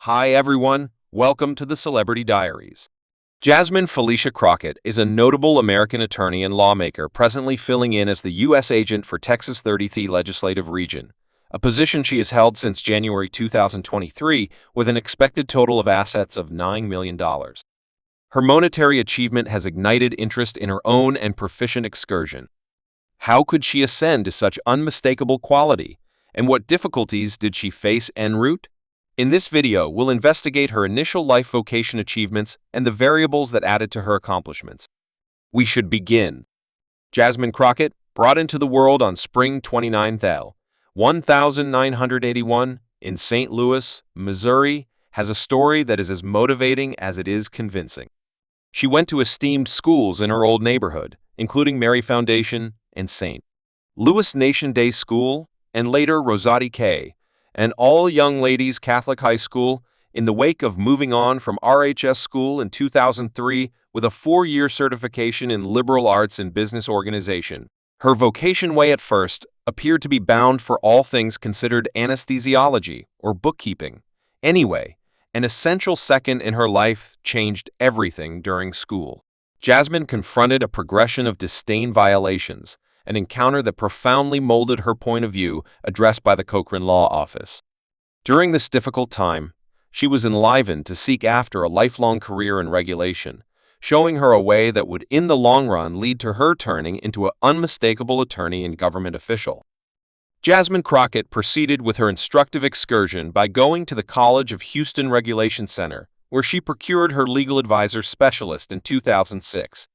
Hi everyone, welcome to the Celebrity Diaries. Jasmine Felicia Crockett is a notable American attorney and lawmaker presently filling in as the U.S. agent for Texas 33 Legislative Region, a position she has held since January 2023 with an expected total of assets of $9 million. Her monetary achievement has ignited interest in her own and proficient excursion. How could she ascend to such unmistakable quality, and what difficulties did she face en route? In this video, we'll investigate her initial life vocation achievements and the variables that added to her accomplishments. We should begin. Jasmine Crockett, brought into the world on spring 29, 1981 in St. Louis, Missouri, has a story that is as motivating as it is convincing. She went to esteemed schools in her old neighborhood, including Mary Foundation and St. Louis Nation Day School, and later Rosati K, an all-young ladies Catholic high school, in the wake of moving on from RHS School in 2003 with a 4-year certification in liberal arts and business organization. Her vocation way at first appeared to be bound for all things considered anesthesiology or bookkeeping. Anyway, an essential second in her life changed everything during school. Jasmine confronted a progression of disdain violations, an encounter that profoundly molded her point of view addressed by the Cochrane Law Office. During this difficult time, she was enlivened to seek after a lifelong career in regulation, showing her a way that would in the long run lead to her turning into an unmistakable attorney and government official. Jasmine Crockett proceeded with her instructive excursion by going to the College of Houston Regulation Center, where she procured her legal advisor specialist in 2006.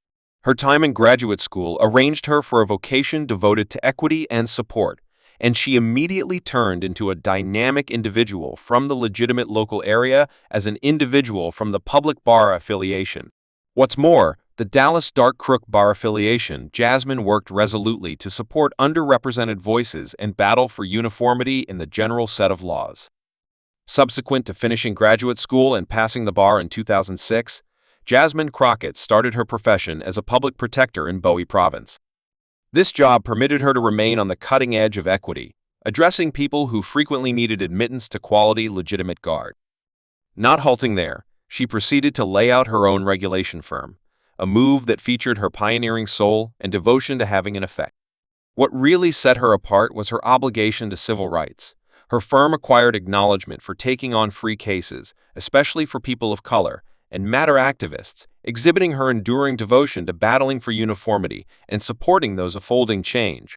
Her time in graduate school arranged her for a vocation devoted to equity and support, and she immediately turned into a dynamic individual from the legitimate local area as an individual from the public bar affiliation. What's more, the Dallas Dark Crook Bar affiliation, Jasmine worked resolutely to support underrepresented voices and battle for uniformity in the general set of laws. Subsequent to finishing graduate school and passing the bar in 2006, Jasmine Crockett started her profession as a public protector in Bowie Province. This job permitted her to remain on the cutting edge of equity, addressing people who frequently needed admittance to quality, legitimate guard. Not halting there, she proceeded to lay out her own regulation firm, a move that featured her pioneering soul and devotion to having an effect. What really set her apart was her obligation to civil rights. Her firm acquired acknowledgement for taking on free cases, especially for people of color, and matter activists, exhibiting her enduring devotion to battling for uniformity and supporting those upholding change.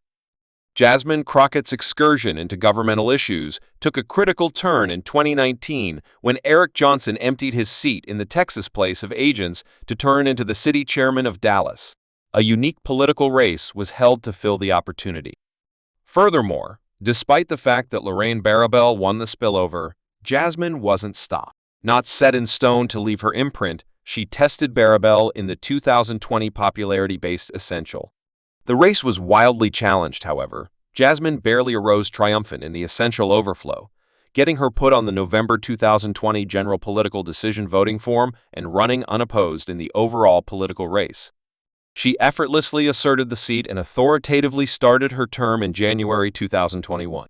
Jasmine Crockett's excursion into governmental issues took a critical turn in 2019 when Eric Johnson emptied his seat in the Texas Place of Agents to turn into the city chairman of Dallas. A unique political race was held to fill the opportunity. Furthermore, despite the fact that Lorraine Barabel won the spillover, Jasmine wasn't stopped. Not set in stone to leave her imprint, she tested Barabel in the 2020 popularity-based Essential. The race was wildly challenged, however. Jasmine barely arose triumphant in the Essential overflow, getting her put on the November 2020 general political decision voting form and running unopposed in the overall political race. She effortlessly asserted the seat and authoritatively started her term in January 2021.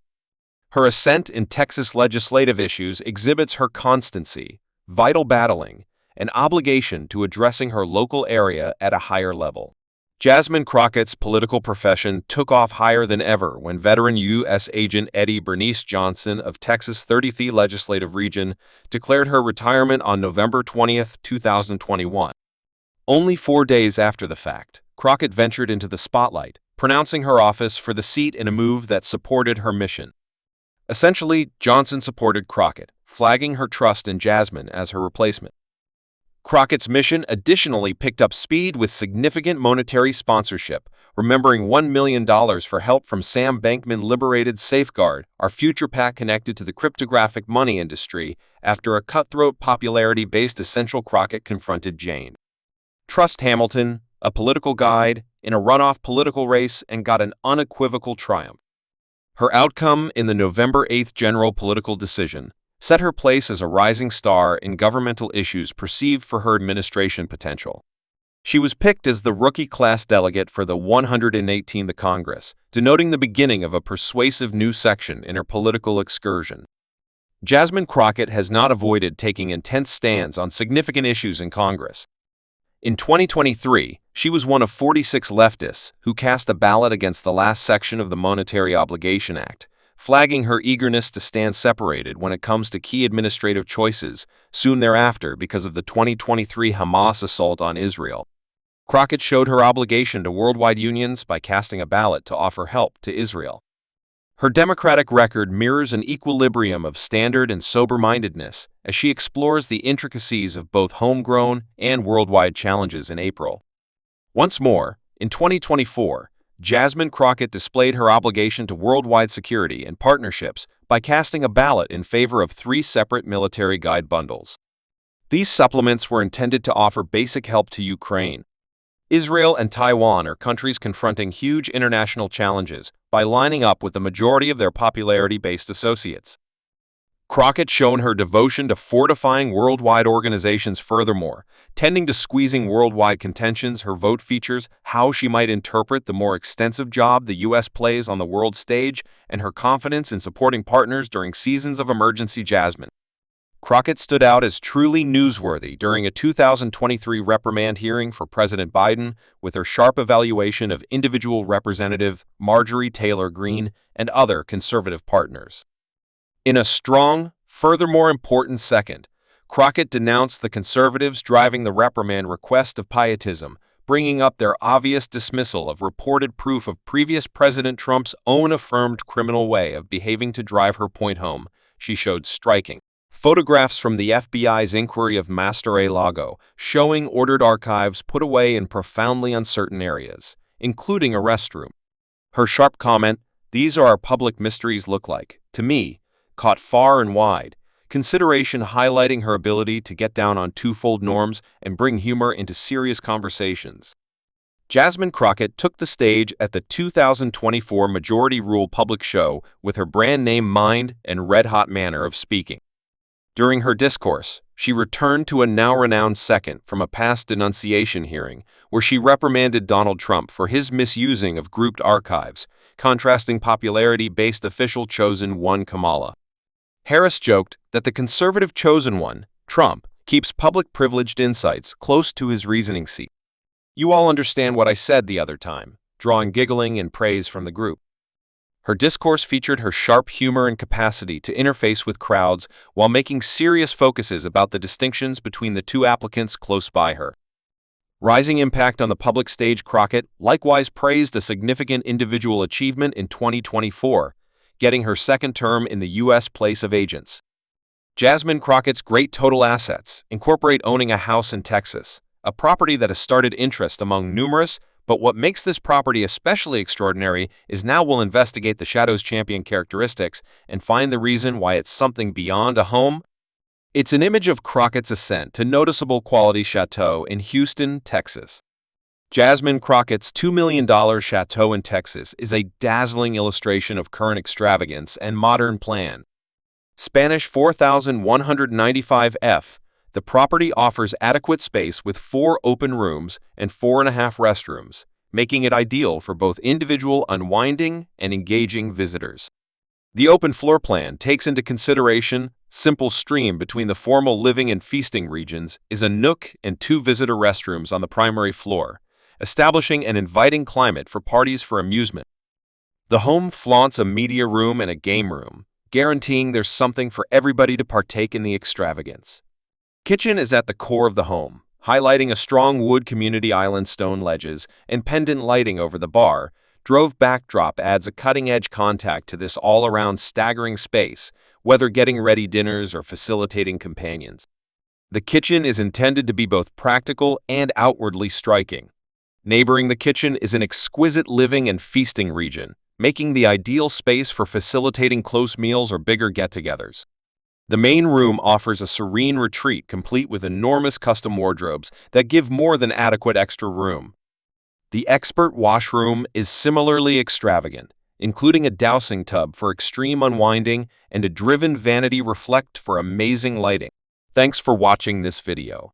Her ascent in Texas legislative issues exhibits her constancy, vital battling, and obligation to addressing her local area at a higher level. Jasmine Crockett's political profession took off higher than ever when veteran U.S. Agent Eddie Bernice Johnson of Texas 33 Legislative Region declared her retirement on November 20, 2021. Only 4 days after the fact, Crockett ventured into the spotlight, pronouncing her office for the seat in a move that supported her mission. Essentially, Johnson supported Crockett, flagging her trust in Jasmine as her replacement. Crockett's mission additionally picked up speed with significant monetary sponsorship, remembering $1 million for help from Sam Bankman-Liberated Safeguard, our future PAC connected to the cryptographic money industry, after a cutthroat popularity-based Essential Crockett confronted Jane Trust Hamilton, a political guide, in a runoff political race and got an unequivocal triumph. Her outcome in the November 8 general political decision set her place as a rising star in governmental issues perceived for her administration potential. She was picked as the rookie class delegate for the 118th Congress, denoting the beginning of a persuasive new section in her political excursion. Jasmine Crockett has not avoided taking intense stands on significant issues in Congress. In 2023, she was one of 46 leftists who cast a ballot against the last section of the Monetary Obligation Act, flagging her eagerness to stand separated when it comes to key administrative choices soon thereafter because of the 2023 Hamas assault on Israel. Crockett showed her obligation to worldwide unions by casting a ballot to offer help to Israel. Her Democratic record mirrors an equilibrium of standard and sober-mindedness as she explores the intricacies of both homegrown and worldwide challenges in April. Once more, in 2024, Jasmine Crockett displayed her obligation to worldwide security and partnerships by casting a ballot in favor of 3 separate military guide bundles. These supplements were intended to offer basic help to Ukraine. Israel and Taiwan are countries confronting huge international challenges by lining up with the majority of their popularity-based associates. Crockett shown her devotion to fortifying worldwide organizations furthermore, tending to squeezing worldwide contentions. Her vote features how she might interpret the more extensive job the U.S. plays on the world stage and her confidence in supporting partners during seasons of emergency. Jasmine Crockett stood out as truly newsworthy during a 2023 reprimand hearing for President Biden with her sharp evaluation of individual Representative Marjorie Taylor Greene and other conservative partners. In a strong, furthermore important second, Crockett denounced the conservatives driving the reprimand request of pietism, bringing up their obvious dismissal of reported proof of previous President Trump's own affirmed criminal way of behaving to drive her point home. She showed striking photographs from the FBI's inquiry of Mar-a-Lago showing ordered archives put away in profoundly uncertain areas, including a restroom. Her sharp comment, "These are our public mysteries look like, to me," caught far and wide, consideration highlighting her ability to get down on twofold norms and bring humor into serious conversations. Jasmine Crockett took the stage at the 2024 Majority Rule public show with her brand name mind and red-hot manner of speaking. During her discourse, she returned to a now-renowned second from a past denunciation hearing where she reprimanded Donald Trump for his misusing of grouped archives, contrasting popularity-based official chosen one Kamala Harris joked that the conservative chosen one, Trump, keeps public privileged insights close to his reasoning seat. "You all understand what I said the other time," drawing giggling and praise from the group. Her discourse featured her sharp humor and capacity to interface with crowds while making serious focuses about the distinctions between the two applicants close by her. Rising impact on the public stage. Crockett likewise praised a significant individual achievement in 2024, getting her second term in the U.S. Place of Agents. Jasmine Crockett's great total assets incorporate owning a house in Texas, a property that has started interest among numerous. But what makes this property especially extraordinary is now we'll investigate the Shadow's champion characteristics and find the reason why it's something beyond a home. It's an image of Crockett's ascent to noticeable quality chateau in Houston, Texas. Jasmine Crockett's $2 million chateau in Texas is a dazzling illustration of current extravagance and modern plan. Spanish 4195 f. The property offers adequate space with 4 open rooms and 4.5 restrooms, making it ideal for both individual unwinding and engaging visitors. The open floor plan takes into consideration simple stream between the formal living and feasting regions is a nook and 2 visitor restrooms on the primary floor, establishing an inviting climate for parties for amusement. The home flaunts a media room and a game room, guaranteeing there's something for everybody to partake in the extravagance. Kitchen is at the core of the home, highlighting a strong wood community island stone ledges and pendant lighting over the bar. Drove backdrop adds a cutting-edge contact to this all-around staggering space, whether getting ready dinners or facilitating companions. The kitchen is intended to be both practical and outwardly striking. Neighboring the kitchen is an exquisite living and feasting region, making the ideal space for facilitating close meals or bigger get-togethers. The main room offers a serene retreat complete with enormous custom wardrobes that give more than adequate extra room. The expert washroom is similarly extravagant, including a dousing tub for extreme unwinding and a driven vanity reflect for amazing lighting. Thanks for watching this video.